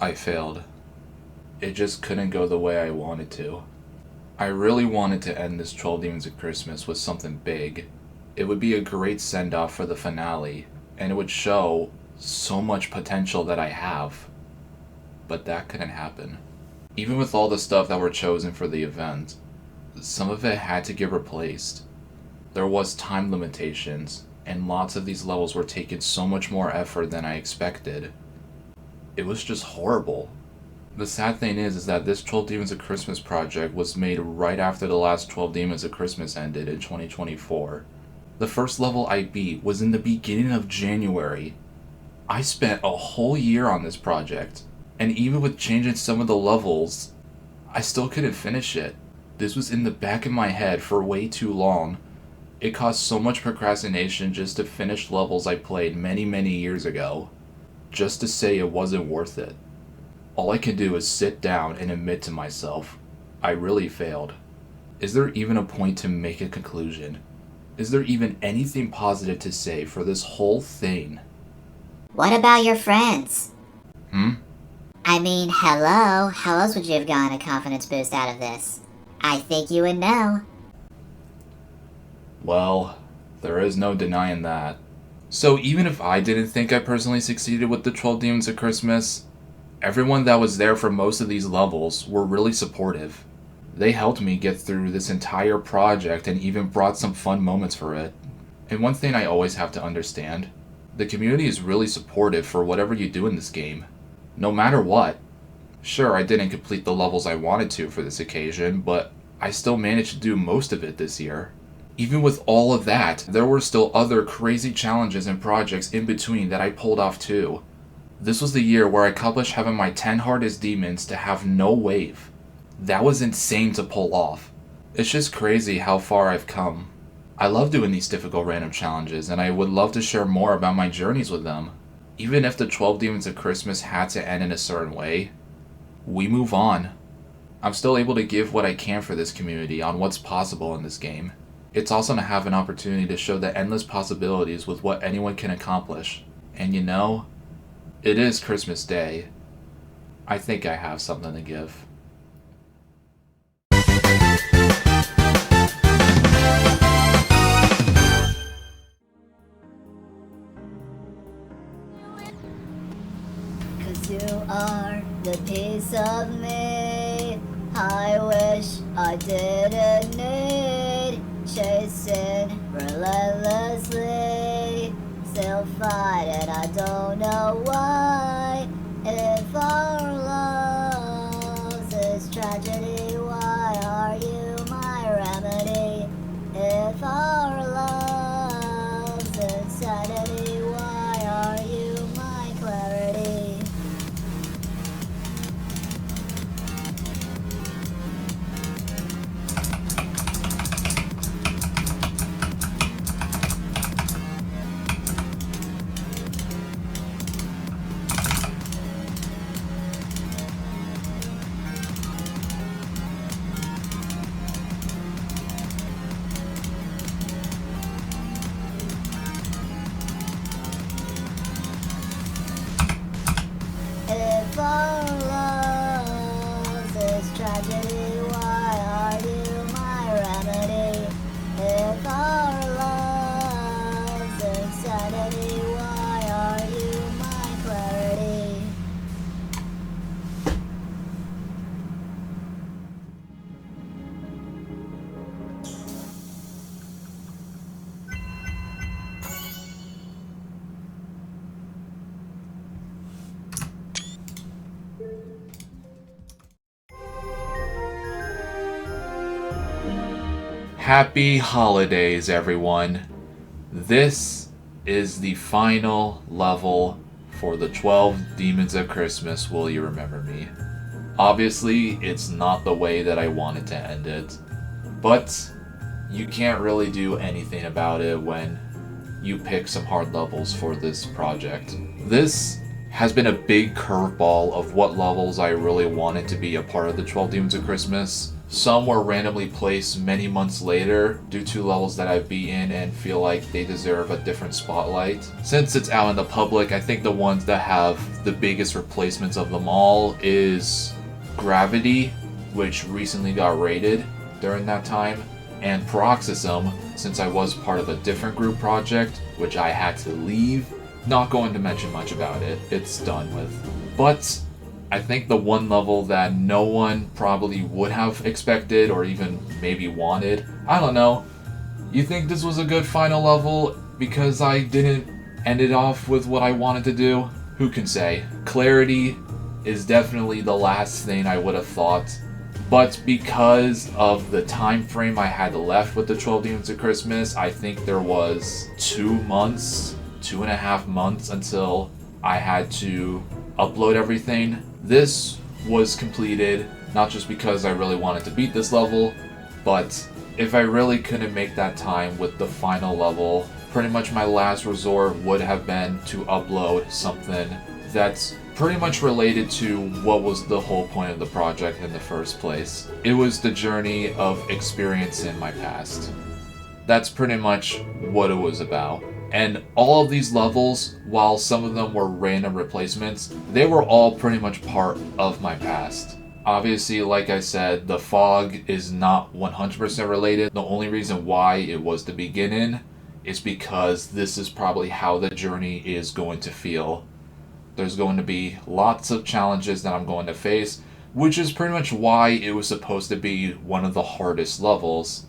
I failed. It just couldn't go the way I wanted to. I really wanted to end this 12 Demons of Christmas with something big. It would be a great send-off for the finale, and it would show so much potential that I have. But that couldn't happen. Even with all the stuff that were chosen for the event, some of it had to get replaced. There was time limitations, and lots of these levels were taking so much more effort than I expected. It was just horrible. The sad thing is that this 12 Demons of Christmas project was made right after the last 12 Demons of Christmas ended in 2024. The first level I beat was in the beginning of January. I spent a whole year on this project, and even with changing some of the levels, I still couldn't finish it. This was in the back of my head for way too long. It caused so much procrastination just to finish levels I played many years ago, just to say it wasn't worth it. All I can do is sit down and admit to myself, I really failed. Is there even a point to make a conclusion? Is there even anything positive to say for this whole thing? What about your friends? I mean, hello? How else would you have gotten a confidence boost out of this? I think you would know. Well, there is no denying that. So even if I didn't think I personally succeeded with the 12 Demons of Christmas, everyone that was there for most of these levels were really supportive. They helped me get through this entire project and even brought some fun moments for it. And one thing I always have to understand, the community is really supportive for whatever you do in this game, no matter what. Sure, I didn't complete the levels I wanted to for this occasion, but I still managed to do most of it this year. Even with all of that, there were still other crazy challenges and projects in between that I pulled off too. This was the year where I accomplished having my 10 hardest demons to have no wave. That was insane to pull off. It's just crazy how far I've come. I love doing these difficult random challenges, and I would love to share more about my journeys with them. Even if the 12 Demons of Christmas had to end in a certain way, we move on. I'm still able to give what I can for this community on what's possible in this game. It's awesome to have an opportunity to show the endless possibilities with what anyone can accomplish. And you know, it is Christmas Day. I think I have something to give. Cause you are the piece of me I wish I didn't need. Chasing relentlessly, still fighting, I don't know why. If our loss is tragedy, why are you my remedy? If our love's insanity, why are you my clarity? If our love is tragedy, why are you my remedy? If our love's insanity, why are you my clarity? Happy holidays, everyone. This is the final level for the 12 Demons of Christmas, Will You Remember Me? Obviously, it's not the way that I wanted to end it, but you can't really do anything about it when you pick some hard levels for this project. This has been a big curveball of what levels I really wanted to be a part of the 12 Demons of Christmas. Some were randomly placed many months later due to levels that I've beaten and feel like they deserve a different spotlight. Since it's out in the public, I think the ones that have the biggest replacements of them all is Gravity, which recently got raided during that time, and Paroxysm, since I was part of a different group project, which I had to leave. Not going to mention much about it, it's done with. But I think the one level that no one probably would have expected or even maybe wanted, I don't know. You think this was a good final level because I didn't end it off with what I wanted to do? Who can say? Clarity is definitely the last thing I would have thought. But because of the time frame I had left with the 12 Demons of Christmas, I think there was 2.5 months until I had to upload everything. This was completed not just because I really wanted to beat this level, but if I really couldn't make that time with the final level, pretty much my last resort would have been to upload something that's pretty much related to what was the whole point of the project in the first place. It was the journey of experiencing my past. That's pretty much what it was about. And all of these levels, while some of them were random replacements, they were all pretty much part of my past. Obviously, like I said, the fog is not 100% related. The only reason why it was the beginning is because this is probably how the journey is going to feel. There's going to be lots of challenges that I'm going to face, which is pretty much why it was supposed to be one of the hardest levels,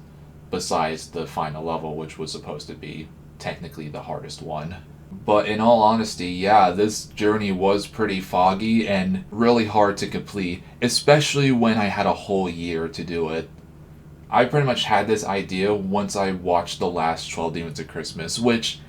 besides the final level, which was supposed to be technically the hardest one. But in all honesty, yeah, this journey was pretty foggy and really hard to complete, especially when I had a whole year to do it. I pretty much had this idea once I watched the last 12 Demons of Christmas, which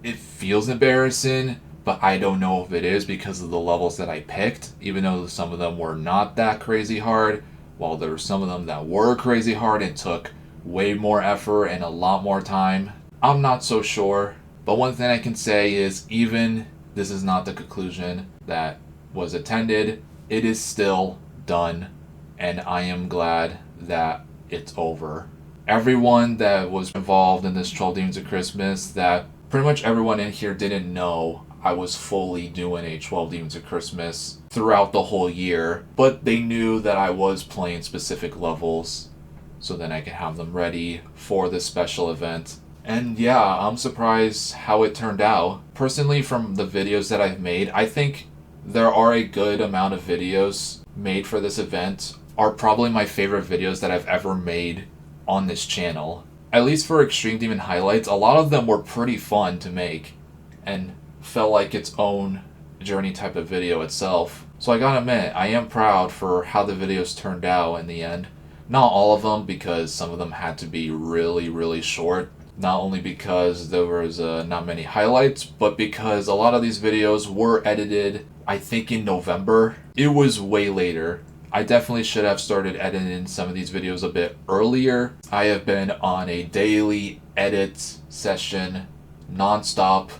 it feels embarrassing, but I don't know if it is because of the levels that I picked, even though some of them were not that crazy hard, while there were some of them that were crazy hard and took way more effort and a lot more time. I'm not so sure, but one thing I can say is even this is not the conclusion that was attended, it is still done, and I am glad that it's over. Everyone that was involved in this 12 Demons of Christmas, that pretty much everyone in here didn't know I was fully doing a 12 Demons of Christmas throughout the whole year, but they knew that I was playing specific levels, so then I could have them ready for this special event. And yeah, I'm surprised how it turned out. Personally, from the videos that I've made, I think there are a good amount of videos made for this event. Are probably my favorite videos that I've ever made on this channel. At least for Extreme Demon highlights, a lot of them were pretty fun to make and felt like its own journey type of video itself. So I gotta admit, I am proud for how the videos turned out in the end. Not all of them, because some of them had to be really short. Not only because there was not many highlights, but because a lot of these videos were edited, I think in November. It was way later. I definitely should have started editing some of these videos a bit earlier. I have been on a daily edit session, non-stop.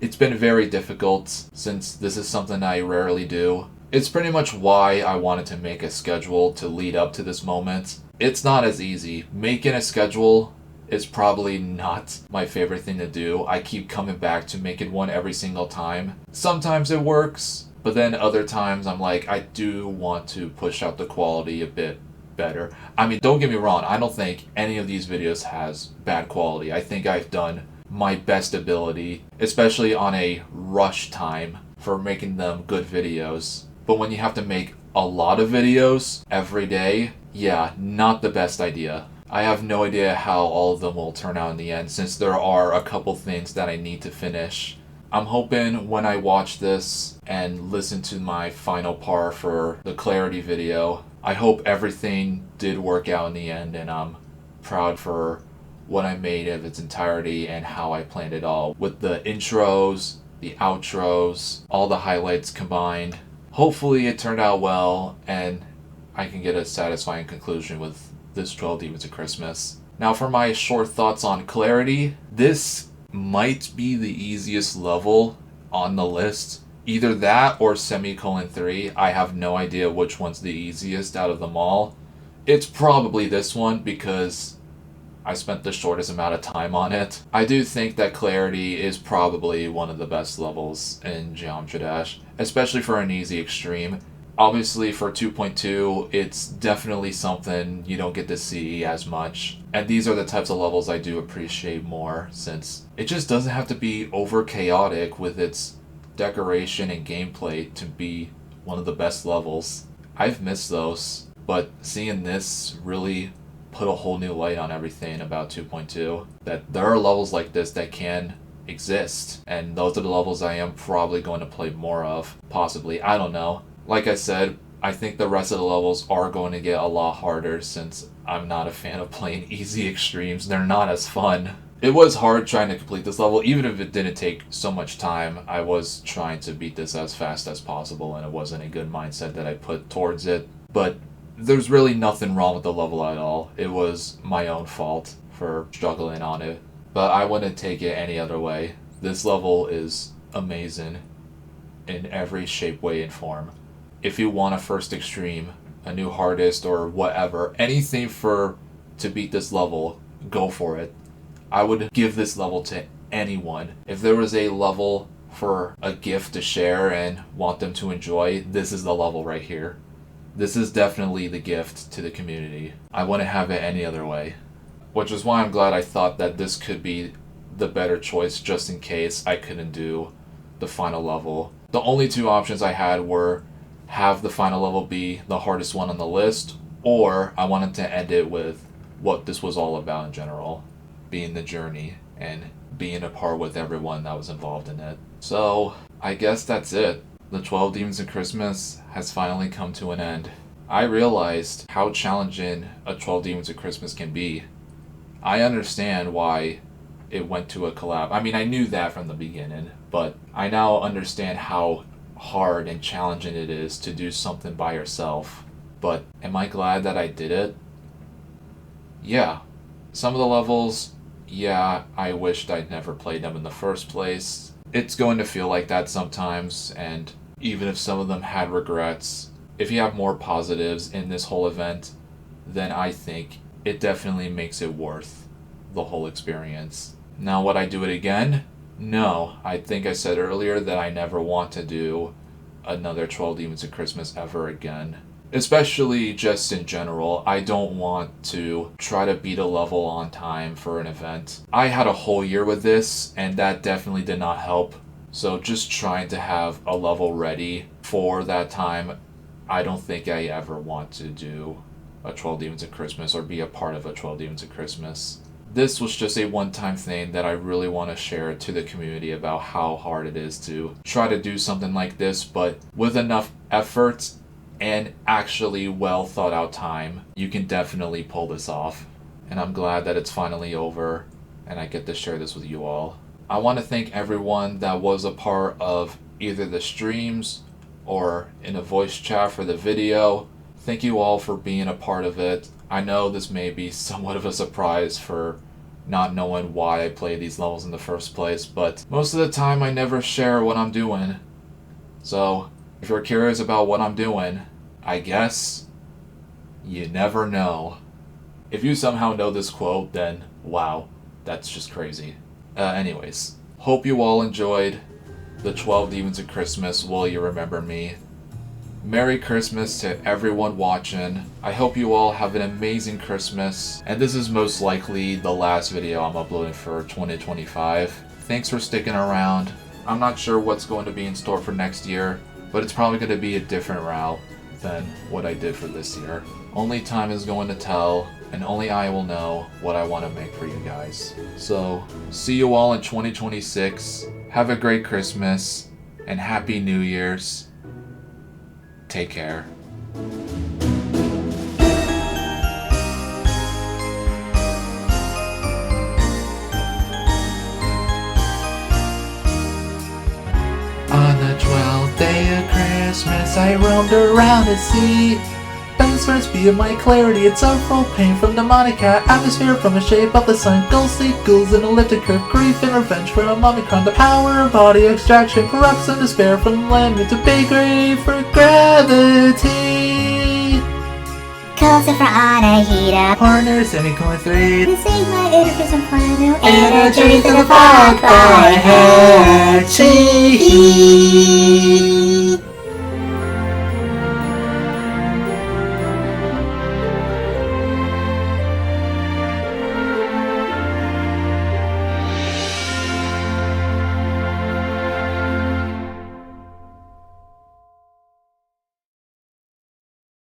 It's been very difficult since this is something I rarely do. It's pretty much why I wanted to make a schedule to lead up to this moment. It's not as easy. Making a schedule is probably not my favorite thing to do. I keep coming back to making one every single time. Sometimes it works, but then other times I'm like, I do want to push out the quality a bit better. I mean, don't get me wrong, I don't think any of these videos has bad quality. I think I've done my best ability, especially on a rush time for making them good videos. But when you have to make a lot of videos every day, yeah, not the best idea. I have no idea how all of them will turn out in the end, since there are a couple things that I need to finish. I'm hoping when I watch this and listen to my final part for the clarity video, I hope everything did work out in the end, and I'm proud for what I made of its entirety and how I planned it all, with the intros, the outros, all the highlights combined. Hopefully it turned out well and I can get a satisfying conclusion with this 12 Demons of Christmas. Now for my short thoughts on clarity, this might be the easiest level on the list. Either that or semicolon 3. I have no idea which one's the easiest out of them all. It's probably this one because I spent the shortest amount of time on it. I do think that Clarity is probably one of the best levels in Geometry Dash, especially for an easy extreme. Obviously for 2.2, it's definitely something you don't get to see as much. And these are the types of levels I do appreciate more, since it just doesn't have to be over chaotic with its decoration and gameplay to be one of the best levels. I've missed those, but seeing this really put a whole new light on everything about 2.2. That there are levels like this that can exist, and those are the levels I am probably going to play more of, possibly. I don't know. Like I said, I think the rest of the levels are going to get a lot harder since I'm not a fan of playing easy extremes. They're not as fun. It was hard trying to complete this level, even if it didn't take so much time. I was trying to beat this as fast as possible, and it wasn't a good mindset that I put towards it. But there's really nothing wrong with the level at all. It was my own fault for struggling on it. But I wouldn't take it any other way. This level is amazing in every shape, way, and form. If you want a first extreme, a new hardest, or whatever, anything to beat this level, go for it. I would give this level to anyone. If there was a level for a gift to share and want them to enjoy, this is the level right here. This is definitely the gift to the community. I wouldn't have it any other way. Which is why I'm glad I thought that this could be the better choice, just in case I couldn't do the final level. The only two options I had were have the final level be the hardest one on the list, or I wanted to end it with what this was all about in general, being the journey and being a part with everyone that was involved in it. So I guess that's it. The 12 Demons of Christmas has finally come to an end. I realized how challenging a 12 Demons of Christmas can be. I understand why it went to a collab. I mean, I knew that from the beginning, but I now understand how hard and challenging it is to do something by yourself. But am I glad that I did it? Yeah. Some of the levels, yeah, I wished I'd never played them in the first place. It's going to feel like that sometimes, and even if some of them had regrets, if you have more positives in this whole event, then I think it definitely makes it worth the whole experience. Now, would I do it again? No. I think I said earlier that I never want to do another 12 Demons of Christmas ever again. Especially just in general, I don't want to try to beat a level on time for an event. I had a whole year with this, and that definitely did not help. So just trying to have a level ready for that time, I don't think I ever want to do a 12 Demons of Christmas or be a part of a 12 Demons of Christmas. This was just a one-time thing that I really want to share to the community about how hard it is to try to do something like this, but with enough effort and actually well thought out time, you can definitely pull this off. And I'm glad that it's finally over and I get to share this with you all. I want to thank everyone that was a part of either the streams or in a voice chat for the video. Thank you all for being a part of it. I know this may be somewhat of a surprise for not knowing why I play these levels in the first place, but most of the time I never share what I'm doing. So, if you're curious about what I'm doing, I guess you never know. If you somehow know this quote, then wow, that's just crazy. Anyways, hope you all enjoyed the 12 Demons of Christmas. Will you remember me? Merry Christmas to everyone watching. I hope you all have an amazing Christmas. And this is most likely the last video I'm uploading for 2025. Thanks for sticking around. I'm not sure what's going to be in store for next year, but it's probably going to be a different route than what I did for this year. Only time is going to tell, and only I will know what I want to make for you guys. So, see you all in 2026. Have a great Christmas, and Happy New Year's. Take care. On the 12th day of Christmas, I roamed around the sea. Thanks for being my clarity, it's a full pain from demonic atmosphere, from the shape of the sun, ghostly ghouls and elliptic curve, grief and revenge from Omicron, the power of body extraction, corrupts and despair from land to big grave for gravity. Closer for honor, heat up. Partner, semicolon 3. This is my interface and plan. And a journey through the fog by head.